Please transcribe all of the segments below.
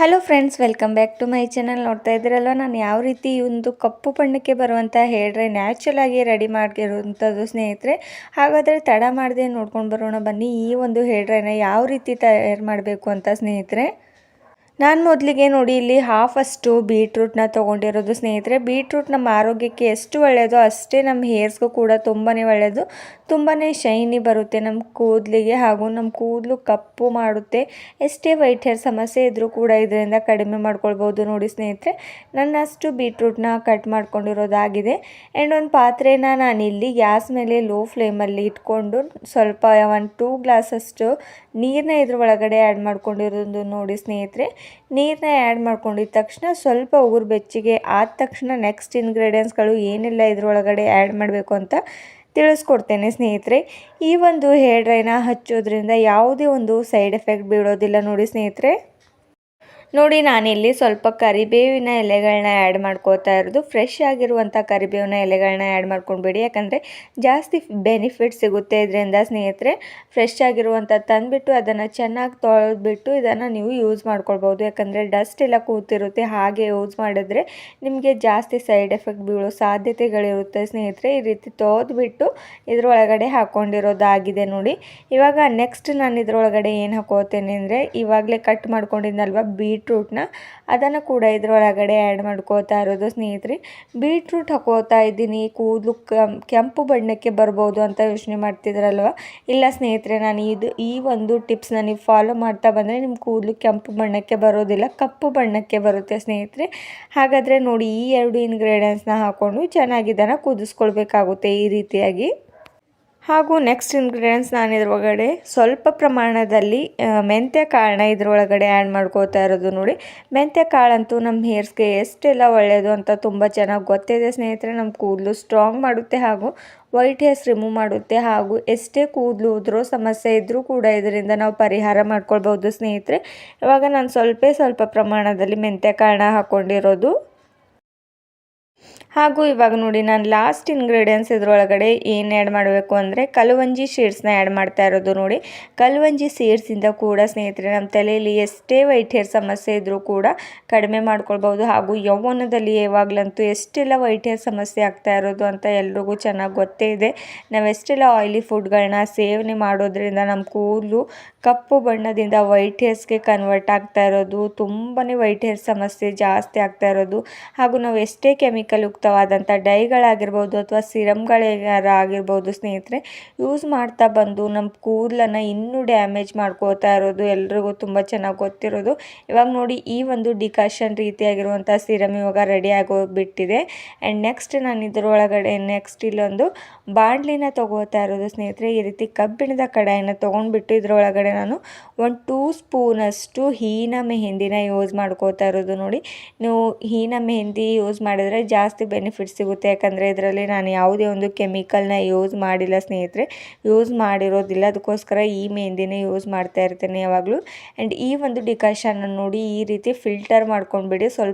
Hello friends, welcome back to my channel. ನೋಡ್ತಾ ಇದ್ದೀರಲ್ವ ನಾನು ಯಾವ ರೀತಿ ಈ ಒಂದು ಕಪ್ಪು ಬಣ್ಣಕ್ಕೆ ಬರುವಂಥ ಹೇರ್ ಡ್ರೈ ನ್ಯಾಚುರಲ್ ಆಗಿ ರೆಡಿ ಮಾಡಿರುವಂಥದ್ದು ಸ್ನೇಹಿತರೆ. ಹಾಗಾದರೆ ತಡ ಮಾಡದೆ ನೋಡ್ಕೊಂಡು ಬರೋಣ ಬನ್ನಿ ಈ ಒಂದು ಹೇರ್ ಡ್ರೈನ ಯಾವ ರೀತಿ ತಯಾರು ಮಾಡಬೇಕು ಅಂತ ಸ್ನೇಹಿತರೆ. ನಾನು ಮೊದಲಿಗೆ ನೋಡಿ ಇಲ್ಲಿ ಹಾಫಷ್ಟು ಬೀಟ್ರೂಟ್ನ ತೊಗೊಂಡಿರೋದು ಸ್ನೇಹಿತರೆ. ಬೀಟ್ರೂಟ್ ನಮ್ಮ ಆರೋಗ್ಯಕ್ಕೆ ಎಷ್ಟು ಒಳ್ಳೆಯದೋ ಅಷ್ಟೇ ನಮ್ಮ ಹೇರ್ಸ್ಗೂ ಕೂಡ ತುಂಬಾ ಒಳ್ಳೆಯದು. ತುಂಬಾ ಶೈನಿ ಬರುತ್ತೆ ನಮ್ಮ ಕೂದಲಿಗೆ, ಹಾಗೂ ನಮ್ಮ ಕೂದಲು ಕಪ್ಪು ಮಾಡುತ್ತೆ. ಎಷ್ಟೇ ವೈಟ್ ಹೇರ್ ಸಮಸ್ಯೆ ಇದ್ದರೂ ಕೂಡ ಇದರಿಂದ ಕಡಿಮೆ ಮಾಡ್ಕೊಳ್ಬೋದು ನೋಡಿ ಸ್ನೇಹಿತರೆ. ನನ್ನಷ್ಟು ಬೀಟ್ರೂಟ್ನ ಕಟ್ ಮಾಡ್ಕೊಂಡಿರೋದಾಗಿದೆ. ಆ್ಯಂಡ್ ಒಂದು ಪಾತ್ರೆನ ನಾನಿಲ್ಲಿ ಗ್ಯಾಸ್ ಮೇಲೆ ಲೋ ಫ್ಲೇಮಲ್ಲಿ ಇಟ್ಕೊಂಡು ಸ್ವಲ್ಪ 1-2 ಗ್ಲಾಸಷ್ಟು ನೀರನ್ನ ಇದ್ರ ಒಳಗಡೆ ಆ್ಯಡ್ ಮಾಡ್ಕೊಂಡಿರೋದು ನೋಡಿ ಸ್ನೇಹಿತರೆ. ನೀರನ್ನ ಆ್ಯಡ್ ಮಾಡ್ಕೊಂಡಿದ್ದ ತಕ್ಷಣ ಸ್ವಲ್ಪ ಉಗುರು ಬೆಚ್ಚಗೆ ಆದ ತಕ್ಷಣ ನೆಕ್ಸ್ಟ್ ಇಂಗ್ರೀಡಿಯೆಂಟ್ಸ್ಗಳು ಏನೆಲ್ಲ ಇದ್ರೊಳಗಡೆ ಆ್ಯಡ್ ಮಾಡಬೇಕು ಅಂತ ತಿಳಿಸ್ಕೊಡ್ತೇನೆ ಸ್ನೇಹಿತರೆ. ಈ ಒಂದು ಹೇರ್ ಡ್ರೈನ ಹಚ್ಚೋದ್ರಿಂದ ಯಾವುದೇ ಒಂದು ಸೈಡ್ ಎಫೆಕ್ಟ್ ಬೀಳೋದಿಲ್ಲ ನೋಡಿ ಸ್ನೇಹಿತರೆ. ನೋಡಿ ನಾನಿಲ್ಲಿ ಸ್ವಲ್ಪ ಕರಿಬೇವಿನ ಎಲೆಗಳನ್ನ ಆ್ಯಡ್ ಮಾಡ್ಕೋತಾ ಇರೋದು. ಫ್ರೆಶ್ ಆಗಿರುವಂಥ ಕರಿಬೇವಿನ ಎಲೆಗಳನ್ನ ಆ್ಯಡ್ ಮಾಡ್ಕೊಂಡ್ಬೇಡಿ, ಯಾಕಂದರೆ ಜಾಸ್ತಿ ಬೆನಿಫಿಟ್ ಸಿಗುತ್ತೆ ಇದರಿಂದ ಸ್ನೇಹಿತರೆ. ಫ್ರೆಶ್ ಆಗಿರುವಂಥ ತಂದುಬಿಟ್ಟು ಅದನ್ನು ಚೆನ್ನಾಗಿ ತೊಳೆದ್ಬಿಟ್ಟು ಇದನ್ನು ನೀವು ಯೂಸ್ ಮಾಡ್ಕೊಳ್ಬೋದು. ಯಾಕಂದರೆ ಡಸ್ಟ್ ಎಲ್ಲ ಕೂತಿರುತ್ತೆ, ಹಾಗೆ ಯೂಸ್ ಮಾಡಿದ್ರೆ ನಿಮಗೆ ಜಾಸ್ತಿ ಸೈಡ್ ಎಫೆಕ್ಟ್ ಬೀಳೋ ಸಾಧ್ಯತೆಗಳಿರುತ್ತೆ ಸ್ನೇಹಿತರೆ. ಈ ರೀತಿ ತೊಳೆದ್ಬಿಟ್ಟು ಇದರೊಳಗಡೆ ಹಾಕ್ಕೊಂಡಿರೋದಾಗಿದೆ ನೋಡಿ. ಇವಾಗ ನೆಕ್ಸ್ಟ್ ನಾನು ಇದರೊಳಗಡೆ ಏನು ಹಾಕೋತೇನೆ ಅಂದರೆ, ಇವಾಗಲೇ ಕಟ್ ಮಾಡ್ಕೊಂಡಿದ್ದಲ್ವ ಬೀಟ್ರೂಟ್ನ, ಅದನ್ನು ಕೂಡ ಇದರೊಳಗಡೆ ಆ್ಯಡ್ ಮಾಡ್ಕೋತಾ ಇರೋದು ಸ್ನೇಹಿತರೆ. ಬೀಟ್ರೂಟ್ ಹಾಕೋತಾ ಇದ್ದೀನಿ ಕೂದಲು ಕೆಂಪು ಬಣ್ಣಕ್ಕೆ ಬರ್ಬೋದು ಅಂತ ಯೋಚನೆ ಮಾಡ್ತಿದ್ರಲ್ವ. ಇಲ್ಲ ಸ್ನೇಹಿತರೆ, ನಾನು ಈ ಒಂದು ಟಿಪ್ಸ್ನ ನೀವು ಫಾಲೋ ಮಾಡ್ತಾ ಬಂದರೆ ನಿಮ್ಮ ಕೂದಲು ಕೆಂಪು ಬಣ್ಣಕ್ಕೆ ಬರೋದಿಲ್ಲ, ಕಪ್ಪು ಬಣ್ಣಕ್ಕೆ ಬರುತ್ತೆ ಸ್ನೇಹಿತರೆ. ಹಾಗಾದರೆ ನೋಡಿ ಈ 2 ಇಂಗ್ರೀಡಿಯೆಂಟ್ಸ್ನ ಹಾಕ್ಕೊಂಡು ಚೆನ್ನಾಗಿ ಇದನ್ನು ಕುದಿಸ್ಕೊಳ್ಬೇಕಾಗುತ್ತೆ ಈ ರೀತಿಯಾಗಿ. ಹಾಗೂ ನೆಕ್ಸ್ಟ್ ಇಂಗ್ರೀಡಿಯೆಂಟ್ಸ್ ನಾನು ಇದ್ರೊಳಗಡೆ ಸ್ವಲ್ಪ ಪ್ರಮಾಣದಲ್ಲಿ ಮೆಂತ್ಯ ಕಾಳನ್ನ ಇದ್ರೊಳಗಡೆ ಆ್ಯಡ್ ಮಾಡ್ಕೋತಾ ಇರೋದು ನೋಡಿ. ಮೆಂತ್ಯ ಕಾಳಂತೂ ನಮ್ಮ ಹೇರ್ಸ್ಗೆ ಎಷ್ಟೆಲ್ಲ ಒಳ್ಳೆಯದು ಅಂತ ತುಂಬ ಚೆನ್ನಾಗಿ ಗೊತ್ತಿದೆ ಸ್ನೇಹಿತರೆ. ನಮ್ಮ ಕೂದಲು ಸ್ಟ್ರಾಂಗ್ ಮಾಡುತ್ತೆ, ಹಾಗೂ ವೈಟ್ ಹೇರ್ಸ್ ರಿಮೂವ್ ಮಾಡುತ್ತೆ, ಹಾಗೂ ಎಷ್ಟೇ ಕೂದಲು ಉದುರೋ ಸಮಸ್ಯೆ ಇದ್ದರೂ ಕೂಡ ಇದರಿಂದ ನಾವು ಪರಿಹಾರ ಮಾಡ್ಕೊಳ್ಬೋದು ಸ್ನೇಹಿತರೆ. ಇವಾಗ ನಾನು ಸ್ವಲ್ಪ ಪ್ರಮಾಣದಲ್ಲಿ ಮೆಂತ್ಯ ಕಾಳನ್ನ ಹಾಕ್ಕೊಂಡಿರೋದು. ಹಾಗೂ ಇವಾಗ ನೋಡಿ ನಾನು ಲಾಸ್ಟ್ ಇಂಗ್ರೀಡಿಯೆಂಟ್ಸ್ ಇದರೊಳಗಡೆ ಏನು ಆ್ಯಡ್ ಮಾಡಬೇಕು ಅಂದರೆ ಕಲವಂಜಿ ಸೀಡ್ಸ್ನ ಆ್ಯಡ್ ಮಾಡ್ತಾ ಇರೋದು ನೋಡಿ. ಕಲವಂಜಿ ಸೀಡ್ಸಿಂದ ಕೂಡ ಸ್ನೇಹಿತರೆ ನಮ್ಮ ತಲೆಯಲ್ಲಿ ಎಷ್ಟೇ ವೈಟ್ ಹೇರ್ ಸಮಸ್ಯೆ ಇದ್ದರೂ ಕೂಡ ಕಡಿಮೆ ಮಾಡ್ಕೊಳ್ಬೋದು. ಹಾಗೂ ಯೌವನದಲ್ಲಿ ಯಾವಾಗಲಂತೂ ಎಷ್ಟೆಲ್ಲ ವೈಟ್ ಹೇರ್ ಸಮಸ್ಯೆ ಆಗ್ತಾ ಇರೋದು ಅಂತ ಎಲ್ರಿಗೂ ಚೆನ್ನಾಗಿ ಗೊತ್ತೇ ಇದೆ. ನಾವೆಷ್ಟೆಲ್ಲ ಆಯಿಲಿ ಫುಡ್ಗಳನ್ನ ಸೇವನೆ ಮಾಡೋದ್ರಿಂದ ನಮ್ಮ ಕೂದಲು ಕಪ್ಪು ಬಣ್ಣದಿಂದ ವೈಟ್ ಹೇರ್ಸ್ಗೆ ಕನ್ವರ್ಟ್ ಆಗ್ತಾ ಇರೋದು, ತುಂಬಾ ವೈಟ್ ಹೇರ್ ಸಮಸ್ಯೆ ಜಾಸ್ತಿ ಆಗ್ತಾ ಇರೋದು. ಹಾಗೂ ನಾವು ಎಷ್ಟೇ ಕೆಮಿಕಲ್ ಯುಕ್ತವಾದಂಥ ಡೈಗಳಾಗಿರ್ಬೋದು ಅಥವಾ ಸಿರಮ್ಗಳಾಗಿರ್ಬೋದು ಸ್ನೇಹಿತರೆ ಯೂಸ್ ಮಾಡ್ತಾ ಬಂದು ನಮ್ಮ ಕೂದಲನ್ನು ಇನ್ನೂ ಡ್ಯಾಮೇಜ್ ಮಾಡ್ಕೋತಾ ಇರೋದು ಎಲ್ರಿಗೂ ತುಂಬ ಚೆನ್ನಾಗಿ ಗೊತ್ತಿರೋದು. ಇವಾಗ ನೋಡಿ ಈ ಒಂದು ಡಿಕಾಷನ್ ರೀತಿಯಾಗಿರುವಂಥ ಸಿರಮ್ ಇವಾಗ ರೆಡಿ ಆಗೋಗ್ಬಿಟ್ಟಿದೆ. ಆ್ಯಂಡ್ ನೆಕ್ಸ್ಟ್ ನಾನು ಇದರೊಳಗಡೆ ಇಲ್ಲೊಂದು ಬಾಣಲಿನ ತೊಗೋತಾ ಇರೋದು ಸ್ನೇಹಿತರೆ. ಈ ರೀತಿ ಕಬ್ಬಿಣದ ಕಡಾಯಿನ ತೊಗೊಂಡ್ಬಿಟ್ಟು ಇದರೊಳಗಡೆ ನಾನು 1-2 ಸ್ಪೂನಷ್ಟು ಹೀನ ಮೆಹಂದಿನ ಯೂಸ್ ಮಾಡ್ಕೋತಾ ಇರೋದು ನೋಡಿ. ನೀವು ಹೀನ ಮೆಹಂದಿ ಯೂಸ್ ಮಾಡಿದರೆ ಜಾಸ್ತಿ ಬೆನಿಫಿಟ್ ಸಿಗುತ್ತೆ, ಯಾಕಂದರೆ ಇದರಲ್ಲಿ ನಾನು ಯಾವುದೇ ಒಂದು ಕೆಮಿಕಲ್ನ ಯೂಸ್ ಮಾಡಿಲ್ಲ ಸ್ನೇಹಿತರೆ, ಯೂಸ್ ಮಾಡಿರೋದಿಲ್ಲ. ಅದಕ್ಕೋಸ್ಕರ ಈ ಮೆಹಂದಿನೇ ಯೂಸ್ ಮಾಡ್ತಾ ಇರ್ತೇನೆ ಯಾವಾಗಲೂ. ಆ್ಯಂಡ್ ಈ ಒಂದು ಡಿಕಾಷನ್ನ ನೋಡಿ ಈ ರೀತಿ ಫಿಲ್ಟರ್ ಮಾಡ್ಕೊಂಡ್ಬಿಡಿ.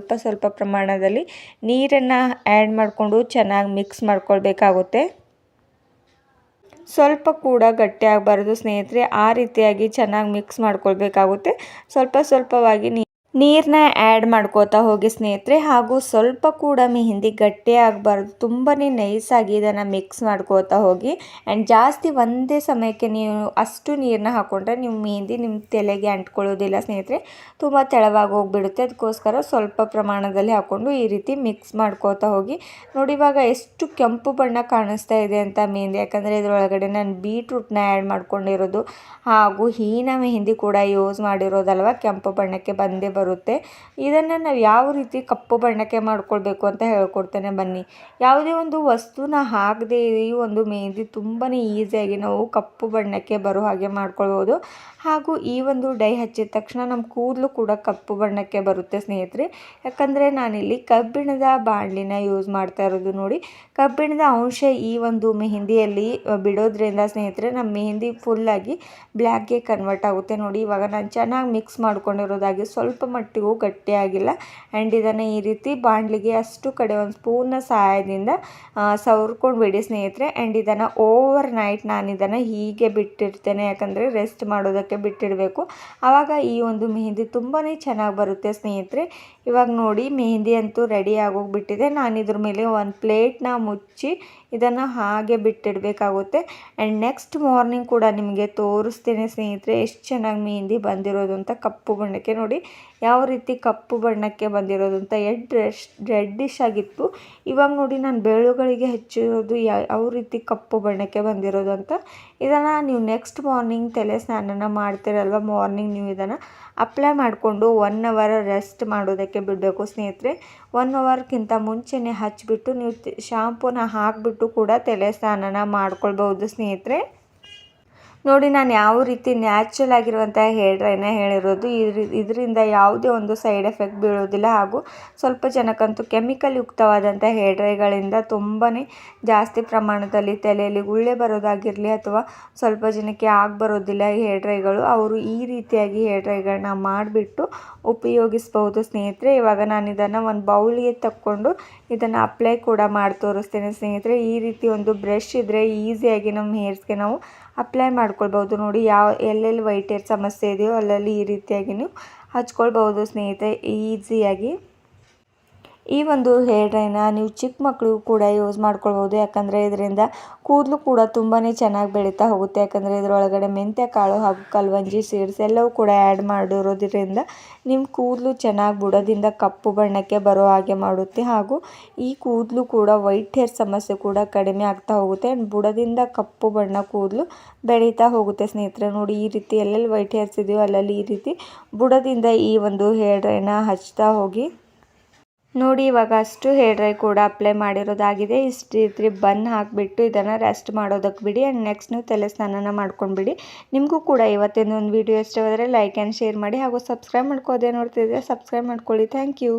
ಸ್ವಲ್ಪ ಪ್ರಮಾಣದಲ್ಲಿ ನೀರನ್ನು ಆ್ಯಡ್ ಮಾಡಿಕೊಂಡು ಚೆನ್ನಾಗಿ ಮಿಕ್ಸ್ ಮಾಡ್ಕೊಳ್ಬೇಕಾಗುತ್ತೆ. ಸ್ವಲ್ಪ ಕೂಡ ಗಟ್ಟಿ ಆಗಬಾರ್ದು ಸ್ನೇಹಿತರೆ, ಆ ರೀತಿಯಾಗಿ ಚೆನ್ನಾಗಿ ಮಿಕ್ಸ್ ಮಾಡ್ಕೊಳ್ಬೇಕಾಗುತ್ತೆ. ಸ್ವಲ್ಪವಾಗಿ ನೀರನ್ನ ಆ್ಯಡ್ ಮಾಡ್ಕೋತಾ ಹೋಗಿ ಸ್ನೇಹಿತರೆ. ಹಾಗೂ ಸ್ವಲ್ಪ ಕೂಡ ಮೆಹಂದಿ ಗಟ್ಟಿ ಆಗಬಾರ್ದು, ತುಂಬಾ ನೈಸಾಗಿ ಇದನ್ನು ಮಿಕ್ಸ್ ಮಾಡ್ಕೋತಾ ಹೋಗಿ. ಆ್ಯಂಡ್ ಜಾಸ್ತಿ ಒಂದೇ ಸಮಯಕ್ಕೆ ನೀವು ಅಷ್ಟು ನೀರನ್ನ ಹಾಕ್ಕೊಂಡ್ರೆ ನಿಮ್ಮ ಮೆಹಂದಿ ನಿಮ್ಮ ತಲೆಗೆ ಅಂಟ್ಕೊಳ್ಳೋದಿಲ್ಲ ಸ್ನೇಹಿತರೆ, ತುಂಬ ತೆಳವಾಗಿ ಹೋಗಿಬಿಡುತ್ತೆ. ಅದಕ್ಕೋಸ್ಕರ ಸ್ವಲ್ಪ ಪ್ರಮಾಣದಲ್ಲಿ ಹಾಕ್ಕೊಂಡು ಈ ರೀತಿ ಮಿಕ್ಸ್ ಮಾಡ್ಕೋತಾ ಹೋಗಿ. ನೋಡಿ ಇವಾಗ ಎಷ್ಟು ಕೆಂಪು ಬಣ್ಣ ಕಾಣಿಸ್ತಾ ಇದೆ ಅಂತ ಮೆಹಂದಿ, ಯಾಕಂದರೆ ಇದರೊಳಗಡೆ ನಾನು ಬೀಟ್ರೂಟ್ನ ಆ್ಯಡ್ ಮಾಡ್ಕೊಂಡಿರೋದು ಹಾಗೂ ಹೀನ ಮೆಹಂದಿ ಕೂಡ ಯೂಸ್ ಮಾಡಿರೋದಲ್ವ, ಕೆಂಪು ಬಣ್ಣಕ್ಕೆ ಬಂದೇ ಬರುತ್ತೆ. ಇದನ್ನು ನಾವು ಯಾವ ರೀತಿ ಕಪ್ಪು ಬಣ್ಣಕ್ಕೆ ಮಾಡ್ಕೊಳ್ಬೇಕು ಅಂತ ಹೇಳ್ಕೊಡ್ತೇನೆ ಬನ್ನಿ. ಯಾವುದೇ ಒಂದು ವಸ್ತುನ ಹಾಕದೆ ಈ ಒಂದು ಮೆಹಂದಿ ತುಂಬಾ ಈಸಿಯಾಗಿ ನಾವು ಕಪ್ಪು ಬಣ್ಣಕ್ಕೆ ಬರೋ ಹಾಗೆ ಮಾಡ್ಕೊಳ್ಬೋದು. ಹಾಗೂ ಈ ಒಂದು ಡೈ ಹಚ್ಚಿದ ತಕ್ಷಣ ನಮ್ಮ ಕೂದಲು ಕೂಡ ಕಪ್ಪು ಬಣ್ಣಕ್ಕೆ ಬರುತ್ತೆ ಸ್ನೇಹಿತರೆ. ಯಾಕಂದರೆ ನಾನಿಲ್ಲಿ ಕಬ್ಬಿಣದ ಬಾಣಲಿನ ಯೂಸ್ ಮಾಡ್ತಾ ಇರೋದು ನೋಡಿ. ಕಬ್ಬಿಣದ ಅಂಶ ಈ ಒಂದು ಮೆಹಂದಿಯಲ್ಲಿ ಬಿಡೋದ್ರಿಂದ ಸ್ನೇಹಿತರೆ ನಮ್ಮ ಮೆಹಂದಿ ಫುಲ್ಲಾಗಿ ಬ್ಲ್ಯಾಕ್ಗೆ ಕನ್ವರ್ಟ್ ಆಗುತ್ತೆ ನೋಡಿ. ಇವಾಗ ನಾನು ಚೆನ್ನಾಗಿ ಮಿಕ್ಸ್ ಮಾಡ್ಕೊಂಡಿರೋದಾಗಿ ಸ್ವಲ್ಪ ಮಟ್ಟಿಗೂ ಗಟ್ಟಿಯಾಗಿಲ್ಲ. ಆ್ಯಂಡ್ ಇದನ್ನು ಈ ರೀತಿ ಬಾಣಲಿಗೆ ಅಷ್ಟು ಕಡೆ ಒಂದು ಸ್ಪೂನ್ನ ಸಹಾಯದಿಂದ ಸವರ್ಕೊಂಡು ಬಿಡಿ ಸ್ನೇಹಿತರೆ. ಆ್ಯಂಡ್ ಇದನ್ನು ಓವರ್ ನೈಟ್ ನಾನು ಇದನ್ನು ಹೀಗೆ ಬಿಟ್ಟಿರ್ತೇನೆ, ಯಾಕಂದರೆ ರೆಸ್ಟ್ ಮಾಡೋದಕ್ಕೆ ಬಿಟ್ಟಿಡಬೇಕು. ಆವಾಗ ಈ ಒಂದು ಮೆಹಂದಿ ತುಂಬಾ ಚೆನ್ನಾಗಿ ಬರುತ್ತೆ ಸ್ನೇಹಿತರೆ. ಇವಾಗ ನೋಡಿ ಮೆಹಂದಿ ಅಂತೂ ರೆಡಿ ಆಗೋಗ್ಬಿಟ್ಟಿದೆ. ನಾನು ಇದ್ರ ಮೇಲೆ ಒಂದು ಪ್ಲೇಟ್ನ ಮುಚ್ಚಿ ಇದನ್ನು ಹಾಗೆ ಬಿಟ್ಟಿಡಬೇಕಾಗುತ್ತೆ. ಆ್ಯಂಡ್ ನೆಕ್ಸ್ಟ್ ಮಾರ್ನಿಂಗ್ ಕೂಡ ನಿಮಗೆ ತೋರಿಸ್ತೇನೆ ಸ್ನೇಹಿತರೆ ಎಷ್ಟು ಚೆನ್ನಾಗಿ ಮೆಹಂದಿ ಬಂದಿರೋದು ಅಂತ. ಕಪ್ಪು ಬಣ್ಣಕ್ಕೆ ನೋಡಿ ಯಾವ ರೀತಿ ಕಪ್ಪು ಬಣ್ಣಕ್ಕೆ ಬಂದಿರೋದು ಅಂತ. ರೆಡ್ಡಿಶ್ ಆಗಿತ್ತು. ಇವಾಗ ನೋಡಿ ನಾನು ಬೆರಳುಗಳಿಗೆ ಹಚ್ಚಿರೋದು ಯಾವ ರೀತಿ ಕಪ್ಪು ಬಣ್ಣಕ್ಕೆ ಬಂದಿರೋದು ಅಂತ. ಇದನ್ನು ನೀವು ನೆಕ್ಸ್ಟ್ ಮಾರ್ನಿಂಗ್ ತಲೆ ಸ್ನಾನ ಮಾಡ್ತೀರಲ್ವ, ಮಾರ್ನಿಂಗ್ ನೀವು ಇದನ್ನು ಅಪ್ಲೈ ಮಾಡಿಕೊಂಡು 1 ಅವರ್ ರೆಸ್ಟ್ ಮಾಡೋದಕ್ಕೆ ಬಿಡಬೇಕು ಸ್ನೇಹಿತರೆ. 1 ಅವರ್ಗಿಂತ ಮುಂಚೆನೇ ಹಚ್ಚಿಬಿಟ್ಟು ನೀವು ಶಾಂಪೂನ ಹಾಕಿಬಿಟ್ಟು ಕೂಡ ತಲೆ ಸ್ನಾನ ಮಾಡ್ಕೊಳ್ಬೋದು ಸ್ನೇಹಿತರೆ. ನೋಡಿ ನಾನು ಯಾವ ರೀತಿ ನ್ಯಾಚುರಲ್ ಆಗಿರುವಂಥ ಹೇರ್ ಡ್ರೈನ ಹೇಳಿರೋದು. ಇದರಿಂದ ಯಾವುದೇ ಒಂದು ಸೈಡ್ ಎಫೆಕ್ಟ್ ಬೀಳೋದಿಲ್ಲ. ಹಾಗೂ ಸ್ವಲ್ಪ ಜನಕ್ಕಂತೂ ಕೆಮಿಕಲ್ ಯುಕ್ತವಾದಂಥ ಹೇರ್ ಡ್ರೈಗಳಿಂದ ತುಂಬಾ ಜಾಸ್ತಿ ಪ್ರಮಾಣದಲ್ಲಿ ತಲೆಯಲ್ಲಿ ಗುಳ್ಳೆ ಬರೋದಾಗಿರಲಿ ಅಥವಾ ಸ್ವಲ್ಪ ಜನಕ್ಕೆ ಬರೋದಿಲ್ಲ ಈ ಹೇರ್ ಡ್ರೈಗಳು, ಅವರು ಈ ರೀತಿಯಾಗಿ ಹೇರ್ ಡ್ರೈಗಳನ್ನ ಮಾಡಿಬಿಟ್ಟು ಉಪಯೋಗಿಸ್ಬೋದು ಸ್ನೇಹಿತರೆ. ಇವಾಗ ನಾನು ಇದನ್ನು ಒಂದು ಬೌಲಿಗೆ ತಕ್ಕೊಂಡು ಇದನ್ನು ಅಪ್ಲೈ ಕೂಡ ಮಾಡಿ ತೋರಿಸ್ತೇನೆ ಸ್ನೇಹಿತರೆ. ಈ ರೀತಿ ಒಂದು ಬ್ರಷ್ ಇದ್ದರೆ ಈಸಿಯಾಗಿ ನಮ್ಮ ಹೇರ್ಸ್ಗೆ ನಾವು ಅಪ್ಲೈ ಮಾಡ್ಕೊಳ್ಬೋದು. ನೋಡಿ ಎಲ್ಲೆಲ್ಲಿ ವೈಟ್ ಹೇರ್ ಸಮಸ್ಯೆ ಇದೆಯೋ ಅಲ್ಲಲ್ಲಿ ಈ ರೀತಿಯಾಗಿ ನೀವು ಹಚ್ಕೊಳ್ಬೋದು ಸ್ನೇಹಿತರೆ ಈಸಿಯಾಗಿ. ಈ ಒಂದು ಹೇರ್ ಡ್ರೈನ ನೀವು ಚಿಕ್ಕ ಮಕ್ಕಳಿಗೂ ಕೂಡ ಯೂಸ್ ಮಾಡ್ಕೊಳ್ಬೋದು. ಯಾಕಂದರೆ ಇದರಿಂದ ಕೂದಲು ಕೂಡ ತುಂಬಾ ಚೆನ್ನಾಗಿ ಬೆಳೀತಾ ಹೋಗುತ್ತೆ. ಯಾಕಂದರೆ ಇದರೊಳಗಡೆ ಮೆಂತ್ಯ ಕಾಳು ಹಾಗೂ ಕಲ್ವಂಜಿ ಸೀಡ್ಸ್ ಎಲ್ಲವೂ ಕೂಡ ಆ್ಯಡ್ ಮಾಡಿರೋದ್ರಿಂದ ನಿಮ್ಮ ಕೂದಲು ಚೆನ್ನಾಗಿ ಬುಡದಿಂದ ಕಪ್ಪು ಬಣ್ಣಕ್ಕೆ ಬರೋ ಹಾಗೆ ಮಾಡುತ್ತೆ. ಹಾಗೂ ಈ ಕೂದಲು ಕೂಡ ವೈಟ್ ಹೇರ್ ಸಮಸ್ಯೆ ಕೂಡ ಕಡಿಮೆ ಆಗ್ತಾ ಹೋಗುತ್ತೆ. ಬುಡದಿಂದ ಕಪ್ಪು ಬಣ್ಣ ಕೂದಲು ಬೆಳೀತಾ ಹೋಗುತ್ತೆ ಸ್ನೇಹಿತರೆ. ನೋಡಿ ಈ ರೀತಿ ಎಲ್ಲೆಲ್ಲಿ ವೈಟ್ ಹೇರ್ಸ್ ಇದೆಯೋ ಅಲ್ಲಲ್ಲಿ ಈ ರೀತಿ ಬುಡದಿಂದ ಈ ಒಂದು ಹೇರ್ ಡ್ರೈನ ಹಚ್ತಾ ಹೋಗಿ. ನೋಡಿ ಇವಾಗ ಅಷ್ಟು ಹೇರ್ ಡ್ರೈ ಕೂಡ ಅಪ್ಲೈ ಮಾಡಿರೋದಾಗಿದೆ. ಇಷ್ಟು ರೀತಿ ಬನ್ ಹಾಕಿಬಿಟ್ಟು ಇದನ್ನು ರೆಸ್ಟ್ ಮಾಡೋದಕ್ಕೆ ಬಿಡಿ. ಆ್ಯಂಡ್ ನೆಕ್ಸ್ಟ್ ನೀವು ತಲೆ ಸ್ನಾನ ಮಾಡ್ಕೊಂಡ್ಬಿಡಿ. ನಿಮಗೂ ಕೂಡ ಇವತ್ತಿನ ಒಂದು ವಿಡಿಯೋ ಇಷ್ಟವಾದರೆ ಲೈಕ್ ಆ್ಯಂಡ್ ಶೇರ್ ಮಾಡಿ ಹಾಗೂ ಸಬ್ಸ್ಕ್ರೈಬ್ ಮಾಡ್ಕೋದೇ ನೋಡ್ತಿದ್ರೆ ಸಬ್ಸ್ಕ್ರೈಬ್ ಮಾಡ್ಕೊಳ್ಳಿ. Thank you.